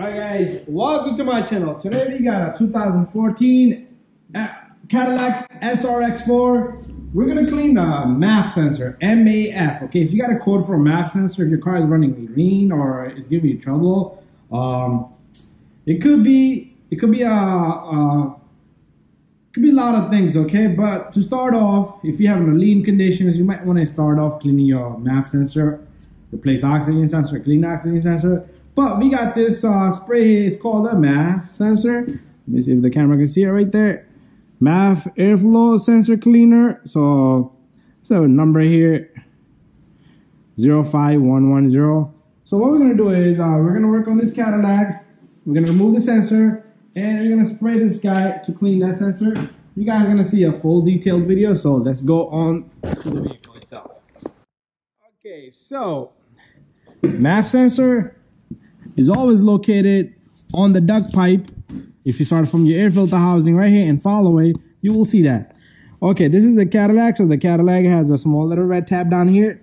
Alright guys, welcome to my channel. Today we got a 2014 Cadillac SRX4. We're going to clean the MAF sensor, MAF. Okay, if you got a code for a MAF sensor, if your car is running green or it's giving you trouble, it could be a lot of things, okay? But to start off, if you're having lean conditions, you might want to start off cleaning your MAF sensor, replace oxygen sensor, clean oxygen sensor. But we got this spray here. It's called a MAF sensor. Let me see if the camera can see it right there. MAF airflow sensor cleaner. So a number here, 05110. So what we're gonna do is we're gonna work on this Cadillac. We're gonna remove the sensor and we're gonna spray this guy to clean that sensor. You guys are gonna see a full detailed video. So let's go on to the vehicle itself. Okay, so MAF sensor is always located on the duct pipe. If you start from your air filter housing right here and follow it, you will see that. Okay, this is the Cadillac. So the Cadillac has a small little red tab down here.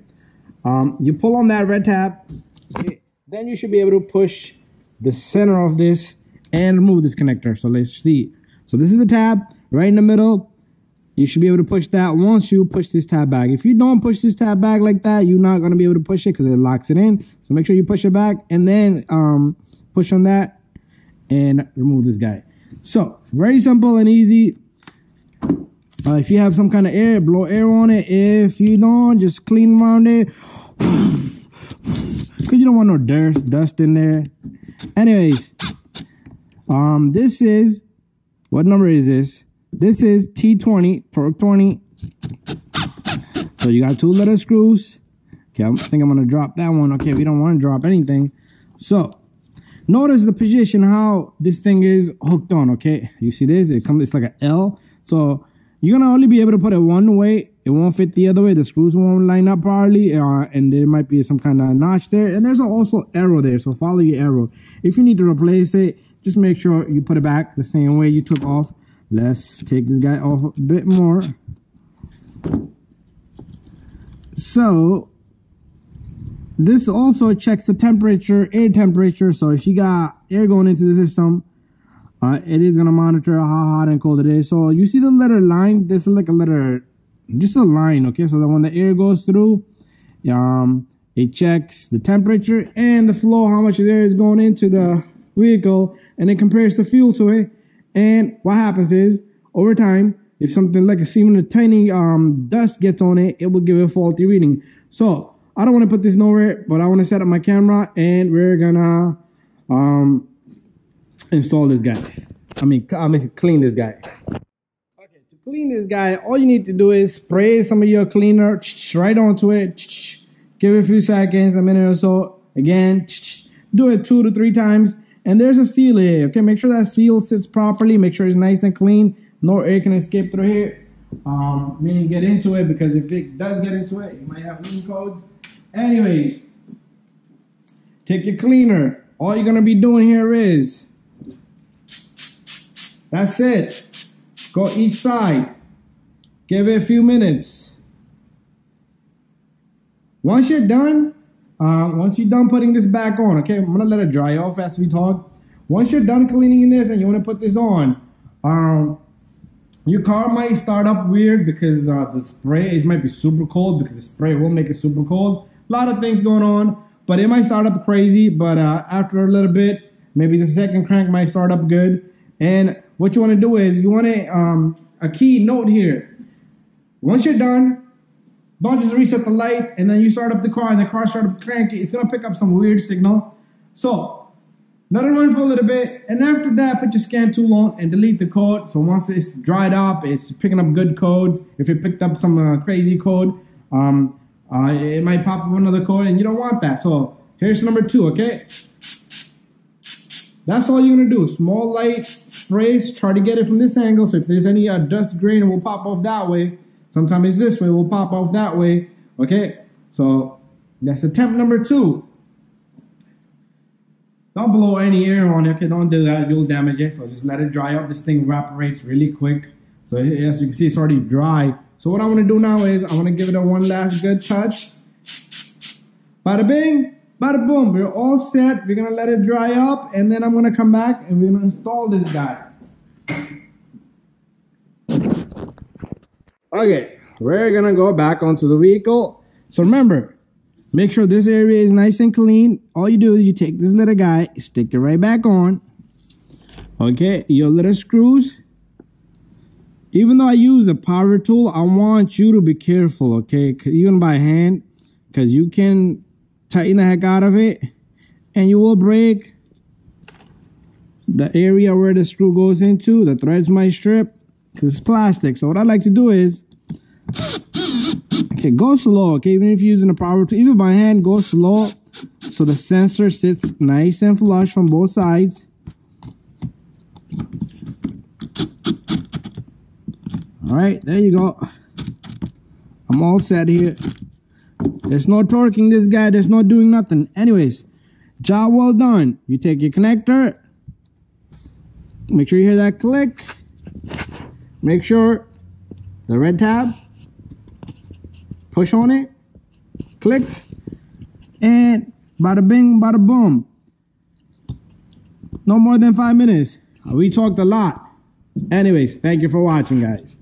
You pull on that red tab, okay, then you should be able to push the center of this and remove this connector. So let's see. So this is the tab right in the middle. You should be able to push that once you push this tab back. If you don't push this tab back like that, you're not going to be able to push it because it locks it in. So make sure you push it back and then push on that and remove this guy. So very simple and easy. If you have some kind of air, blow air on it. If you don't, just clean around it. Because you don't want no dust in there. Anyways, this is, what number is this? This is T20, torque 20. So you got two little screws. Okay, I think I'm going to drop that one. Okay, we don't want to drop anything. So notice the position, how this thing is hooked on, okay? You see this? It's like an L. So you're going to only be able to put it one way. It won't fit the other way. The screws won't line up properly. And there might be some kind of notch there. And there's also arrow there. So follow your arrow. If you need to replace it, just make sure you put it back the same way you took off. Let's take this guy off a bit more. So this also checks the temperature, air temperature. So if you got air going into the system, it is going to monitor how hot and cold it is. So you see the letter line? This is like a letter, just a line, okay? So that when the air goes through, it checks the temperature and the flow, how much air is going into the vehicle, and it compares the fuel to it. And what happens is, over time, if something like even a tiny dust gets on it, it will give a faulty reading. So I don't want to put this nowhere, but I want to set up my camera and we're gonna install this guy. I mean clean this guy. Okay, to clean this guy, all you need to do is spray some of your cleaner right onto it. Give it a few seconds, a minute or so. Again, do it 2 to 3 times. And there's a seal here, okay? Make sure that seal sits properly. Make sure it's nice and clean. No air can escape through here. Meaning get into it, because if it does get into it, you might have lean codes. Anyways, take your cleaner. All you're gonna be doing here is, that's it. Go each side. Give it a few minutes. Once you're done, putting this back on, okay, I'm gonna let it dry off as we talk. Once you're done cleaning this and you want to put this on, your car might start up weird because the spray, it might be super cold, because the spray will make it super cold. A lot of things going on, but it might start up crazy. But after a little bit, maybe the second crank might start up good. And what you want to do is, you want a key note here. Once you're done, don't just reset the light and then you start up the car and the car starts up cranky. It's going to pick up some weird signal. So let it run for a little bit. And after that, put your scan tool on and delete the code. So once it's dried up, it's picking up good codes. If it picked up some crazy code, it might pop up another code and you don't want that. So here's number 2, okay? That's all you're going to do. Small light sprays. Try to get it from this angle. So if there's any dust grain, it will pop off that way. Sometimes it's this way, will pop off that way. Okay, so that's attempt number 2. Don't blow any air on it. Okay, don't do that. You'll damage it. So just let it dry up. This thing evaporates really quick. So as you can see, it's already dry. So what I want to do now is I want to give it a one last good touch. Bada bing, Bada boom, we're all set. We're gonna let it dry up, and then I'm gonna come back and we're gonna install this guy. Okay, we're gonna go back onto the vehicle. So remember, make sure this area is nice and clean. All you do is you take this little guy, stick it right back on. Okay, your little screws. Even though I use a power tool, I want you to be careful, okay? Even by hand, because you can tighten the heck out of it, and you will break the area where the screw goes into. The threads might strip because it's plastic. So what I like to do is, okay, go slow, okay? Even if you're using a power tool, even by hand, go slow so the sensor sits nice and flush from both sides. All right, there you go. I'm all set here. There's no torquing this guy. There's no doing nothing. Anyways, job well done. You take your connector. Make sure you hear that click. Make sure the red tab. Push on it. Clicks. And bada bing, bada boom. No more than 5 minutes. We talked a lot. Anyways, thank you for watching, guys.